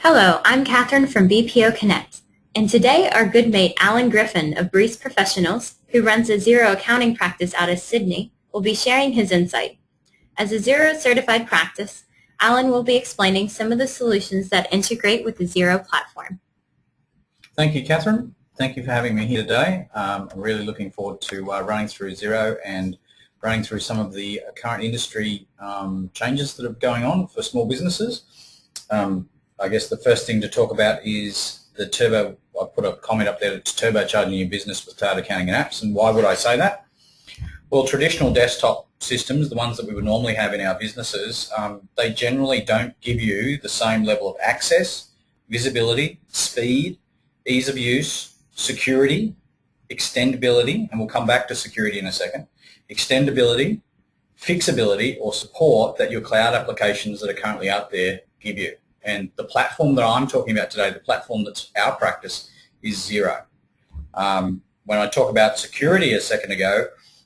Hello, I'm Catherine from BPO Connect, and today our good mate Alan Griffin of Breeze Professionals, who runs a Xero accounting practice out of Sydney, will be sharing his insight. As a Xero certified practice, Alan will be explaining some of the solutions that integrate with the Xero platform. Thank you, Catherine. Thank you for having me here today. I'm really looking forward to running through Xero and running through some of the current industry changes that are going on for small businesses. I guess the first thing to talk about is the turbo. I put a comment up there that's turbocharging your business with cloud accounting and apps. And why would I say that? Well, traditional desktop systems, the ones that we would normally have in our businesses, they generally don't give you the same level of access, visibility, speed, ease of use, security, extendability, and we'll come back to security in a second, extendability, fixability, or support that your cloud applications that are currently out there give you. And the platform that I'm talking about today, the platform that's our practice, is Xero. When I talk about security a second ago,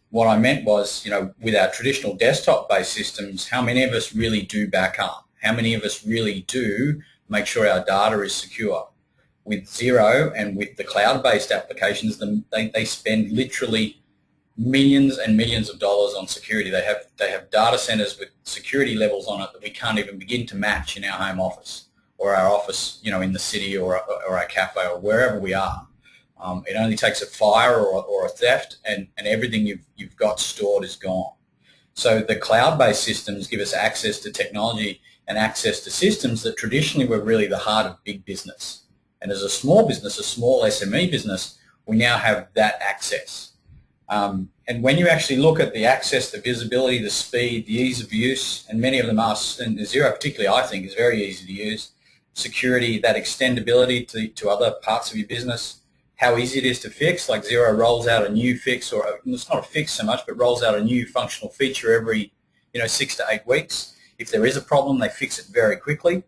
what I meant was, with our traditional desktop-based systems, how many of us really do back up? How many of us really do make sure our data is secure? With Xero and with the cloud-based applications, they spend literally millions and millions of dollars on security. They have data centers with security levels on it that we can't even begin to match in our home office or our office, in the city or our cafe or wherever we are. It only takes a fire or a theft and everything you've got stored is gone. So the cloud-based systems give us access to technology and access to systems that traditionally were really the heart of big business. And as a small business, a small SME business, we now have that access. And when you actually look at the access, the visibility, the speed, the ease of use, and many of them are, and Xero particularly I think is very easy to use, security, that extendability to other parts of your business, how easy it is to fix, like Xero rolls out a new fix, or it's not a fix so much, but rolls out a new functional feature every 6 to 8 weeks. If there is a problem, they fix it very quickly.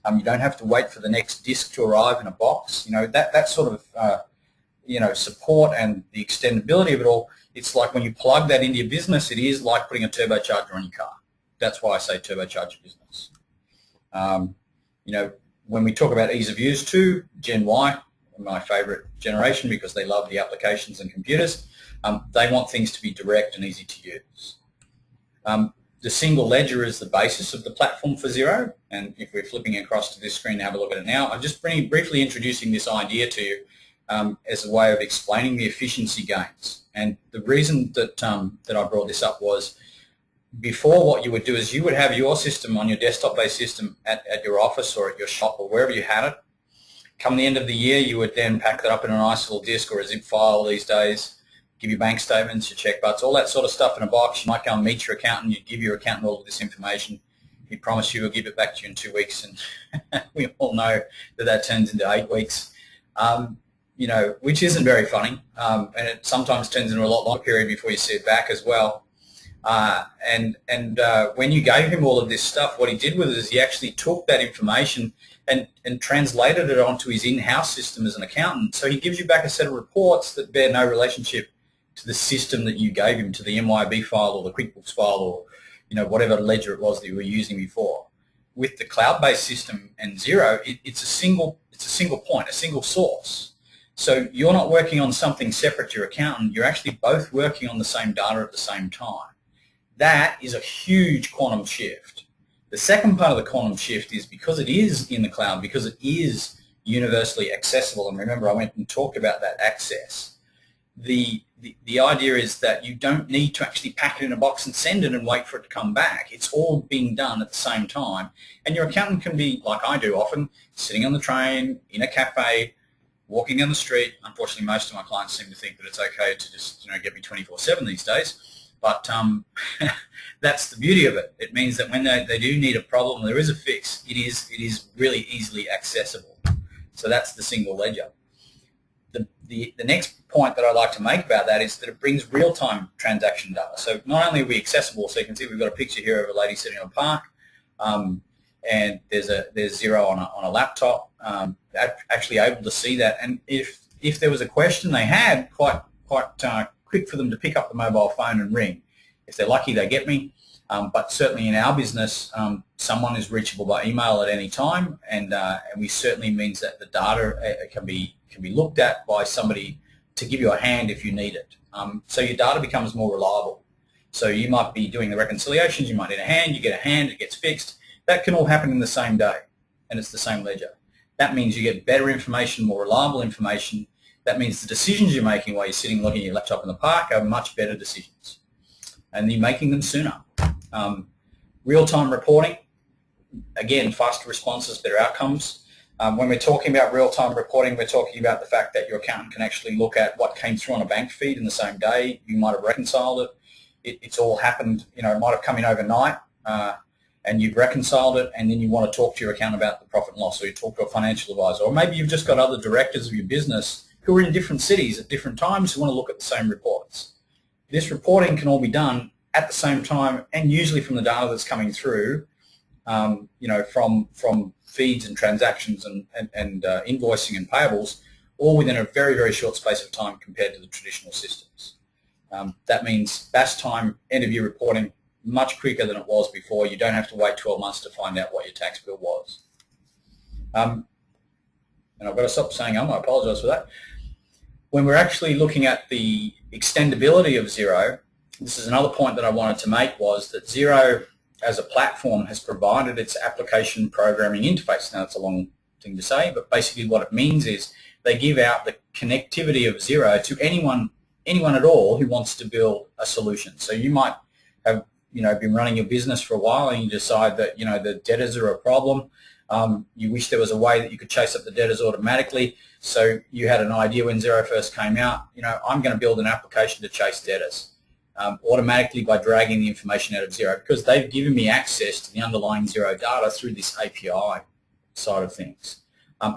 You don't have to wait for the next disk to arrive in a box. That sort of support and the extendability of it all, it's like when you plug that into your business, it is like putting a turbocharger on your car. That's why I say turbocharge your business. When we talk about ease of use too, Gen Y, my favorite generation because they love the applications and computers, they want things to be direct and easy to use. The single ledger is the basis of the platform for Xero, and if we're flipping across to this screen, have a look at it now. I'm just briefly introducing this idea to you as a way of explaining the efficiency gains. And the reason that I brought this up was before what you would do is you would have your system on your desktop-based system at your office or at your shop or wherever you had it. Come the end of the year, you would then pack that up in a nice little disk or a zip file these days, give your bank statements, your check butts, all that sort of stuff in a box. You might go and meet your accountant. You'd give your accountant all of this information. He'd promise you he'll give it back to you in 2 weeks, and we all know that turns into 8 weeks. Which isn't very funny, and it sometimes turns into a lot longer period before you see it back as well. When you gave him all of this stuff, what he did with it is he actually took that information and translated it onto his in-house system as an accountant. So he gives you back a set of reports that bear no relationship to the system that you gave him, to the MYB file or the QuickBooks file or whatever ledger it was that you were using before. With the cloud-based system and Xero, it's a single point, a single source. So you're not working on something separate to your accountant. You're actually both working on the same data at the same time. That is a huge quantum shift. The second part of the quantum shift is because it is in the cloud, because it is universally accessible, and remember I went and talked about that access, the idea is that you don't need to actually pack it in a box and send it and wait for it to come back. It's all being done at the same time, and your accountant can be, like I do often, sitting on the train, in a cafe, walking down the street. Unfortunately, most of my clients seem to think that it's okay to just get me 24/7 these days. But that's the beauty of it. It means that when they do need a problem, there is a fix. It is really easily accessible. So that's the single ledger. The next point that I'd like to make about that is that it brings real-time transaction data. So not only are we accessible, so you can see we've got a picture here of a lady sitting in a park, and there's Xero on a laptop, actually able to see that. And if there was a question they had, quite quick for them to pick up the mobile phone and ring. If they're lucky, they get me. But certainly in our business, someone is reachable by email at any time, and we certainly means that the data can be looked at by somebody to give you a hand if you need it. So your data becomes more reliable. So you might be doing the reconciliations, you might need a hand, you get a hand, it gets fixed. That can all happen in the same day, and it's the same ledger. That means you get better information, more reliable information. That means the decisions you're making while you're sitting looking at your laptop in the park are much better decisions, and you're making them sooner. Real-time reporting, again, faster responses, better outcomes. When we're talking about real-time reporting, we're talking about the fact that your accountant can actually look at what came through on a bank feed in the same day. You might have reconciled it. It's all happened, it might have come in overnight, and you've reconciled it, and then you want to talk to your accountant about the profit and loss, or you talk to a financial advisor, or maybe you've just got other directors of your business who are in different cities at different times who want to look at the same reports. This reporting can all be done at the same time, and usually from the data that's coming through, from feeds and transactions and invoicing and payables, all within a very, very short space of time compared to the traditional systems. That means BAS time, end of year reporting, much quicker than it was before. You don't have to wait 12 months to find out what your tax bill was. And I've got to stop saying I apologise for that. When we're actually looking at the extendability of Xero, this is another point that I wanted to make, was that Xero as a platform has provided its application programming interface. Now, it's a long thing to say, but basically what it means is they give out the connectivity of Xero to anyone at all who wants to build a solution. So you might have been running your business for a while, and you decide that the debtors are a problem. You wish there was a way that you could chase up the debtors automatically. So you had an idea when Xero first came out, I'm going to build an application to chase debtors automatically by dragging the information out of Xero, because they've given me access to the underlying Xero data through this API side of things.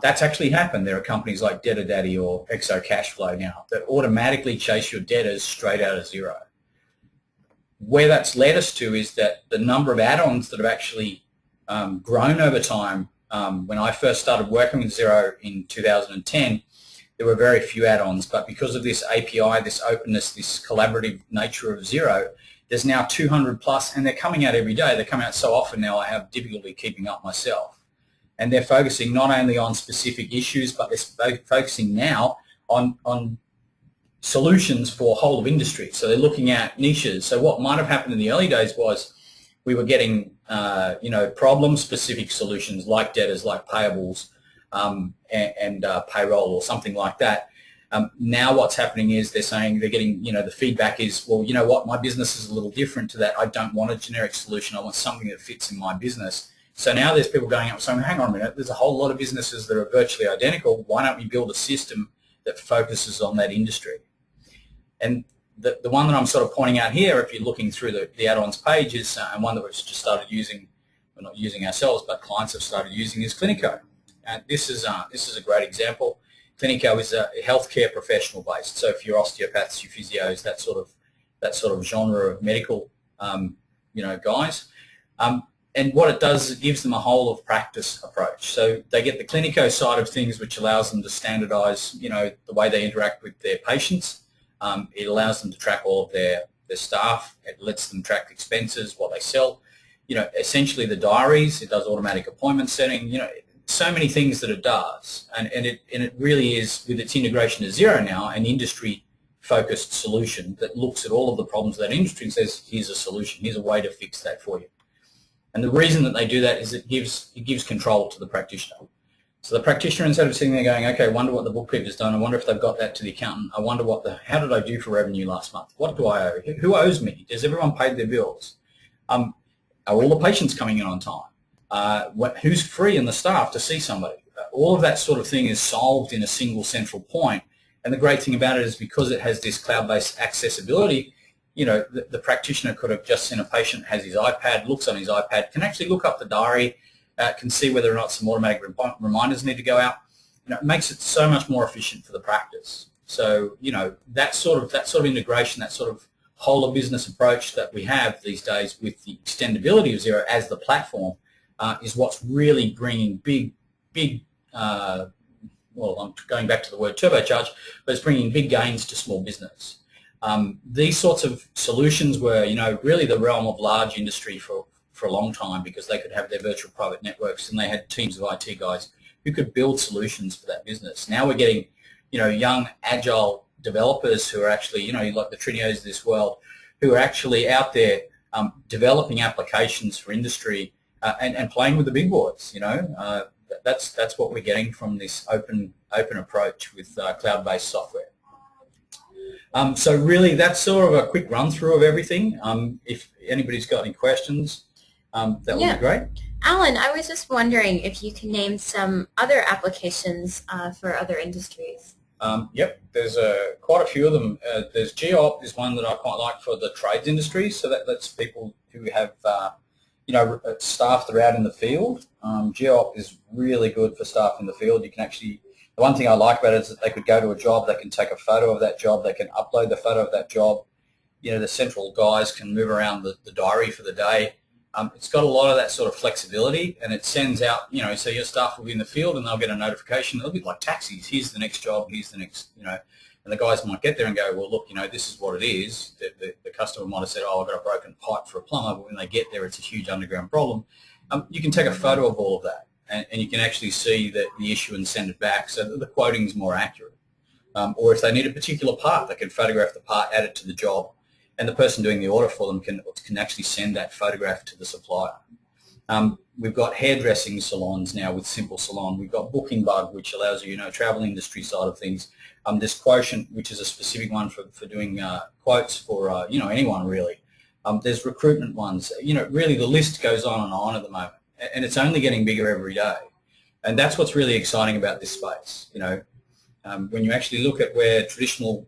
That's actually happened. There are companies like Debtor Daddy or Xero Cashflow now that automatically chase your debtors straight out of Xero. Where that's led us to is that the number of add-ons that have actually grown over time. When I first started working with Xero in 2010, there were very few add-ons, but because of this API, this openness, this collaborative nature of Xero, there's now 200 plus, and they're coming out every day. They come out so often now I have difficulty keeping up myself. And they're focusing not only on specific issues, but they're focusing now on solutions for whole of industry. So they're looking at niches. So what might have happened in the early days was we were getting problem-specific solutions like debtors, like payables, and payroll or something like that. Now what's happening is they're getting, the feedback is, well, you know what, my business is a little different to that. I don't want a generic solution. I want something that fits in my business. So now there's people going up saying, hang on a minute, there's a whole lot of businesses that are virtually identical. Why don't we build a system that focuses on that industry? And the one that I'm sort of pointing out here, if you're looking through the add-ons page, is and one that we've just started using, we're not using ourselves, but clients have started using, is Clinico. And this is a great example. Clinico is a healthcare professional based. So if you're osteopaths, your physios, that sort of genre of medical, guys. And what it does is it gives them a whole of practice approach. So they get the Clinico side of things, which allows them to standardise, the way they interact with their patients. It allows them to track all of their staff. It lets them track expenses, what they sell. Essentially the diaries. It does automatic appointment setting. So many things that it does, and it really is, with its integration to Xero now, an industry-focused solution that looks at all of the problems of that industry and says, here's a solution, here's a way to fix that for you. And the reason that they do that is it gives control to the practitioner. So the practitioner, instead of sitting there going, okay, I wonder what the bookkeeper's done, I wonder if they've got that to the accountant, I wonder how did I do for revenue last month? What do I owe? Who owes me? Has everyone paid their bills? Are all the patients coming in on time? Who's free in the staff to see somebody? All of that sort of thing is solved in a single central point. And the great thing about it is because it has this cloud-based accessibility, the practitioner could have just seen a patient, has his iPad, looks on his iPad, can actually look up the diary, can see whether or not some automatic reminders need to go out. It makes it so much more efficient for the practice. So, that sort of integration, that sort of whole of business approach that we have these days with the extendability of Xero as the platform is what's really bringing big, well, I'm going back to the word turbocharge, but it's bringing big gains to small business. These sorts of solutions were, really the realm of large industry for a long time, because they could have their virtual private networks and they had teams of IT guys who could build solutions for that business. Now we're getting, young, agile developers who are actually, like the Trinios of this world, who are actually out there developing applications for industry and playing with the big boys. That's what we're getting from this open approach with cloud-based software. So really, that's sort of a quick run through of everything. If anybody's got any questions, that would be great. Alan, I was just wondering if you can name some other applications for other industries. Yep, there's quite a few of them. There's GeoOp is one that I quite like for the trades industry, so that's people who have staff that are out in the field. GeoOp is really good for staff in the field. You can actually, the one thing I like about it is that they could go to a job, they can take a photo of that job, they can upload the photo of that job. The central guys can move around the diary for the day. It's got a lot of that sort of flexibility, and it sends out, so your staff will be in the field and they'll get a notification. It'll be like taxis. Here's the next job. Here's the next, and the guys might get there and go, well, look, this is what it is. The customer might have said, oh, I've got a broken pipe for a plumber, but when they get there, it's a huge underground problem. You can take a photo of all of that, and you can actually see the issue and send it back so that the quoting is more accurate. Or if they need a particular part, they can photograph the part, add it to the job, and the person doing the order for them can actually send that photograph to the supplier. We've got hairdressing salons now with Simple Salon. We've got Booking Bug, which allows you, travel industry side of things. There's Quotient, which is a specific one for doing quotes for, anyone really. There's recruitment ones. Really the list goes on at the moment, and it's only getting bigger every day. And that's what's really exciting about this space, when you actually look at where traditional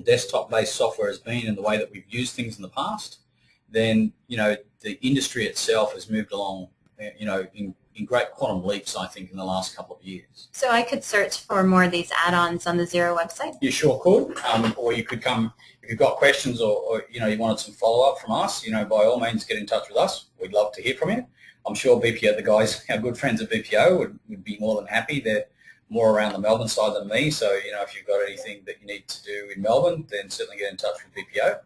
desktop-based software has been and the way that we've used things in the past, then the industry itself has moved along, in great quantum leaps, I think, in the last couple of years. So I could search for more of these add-ons on the Xero website? You sure could, or you could come if you've got questions or you wanted some follow-up from us. By all means, get in touch with us. We'd love to hear from you. I'm sure BPO, the guys, our good friends at BPO, would be more than happy. They're more around the Melbourne side than me, so if you've got anything that you need to do in Melbourne, then certainly get in touch with BPO.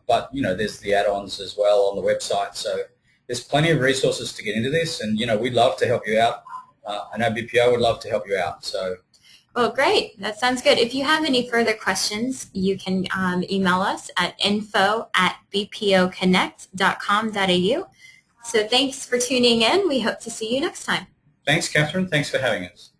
But there's the add-ons as well on the website, so there's plenty of resources to get into this, and we'd love to help you out. I know BPO would love to help you out. So, well, great. That sounds good. If you have any further questions, you can email us at info@bpoconnect.com.au. So thanks for tuning in. We hope to see you next time. Thanks, Catherine. Thanks for having us.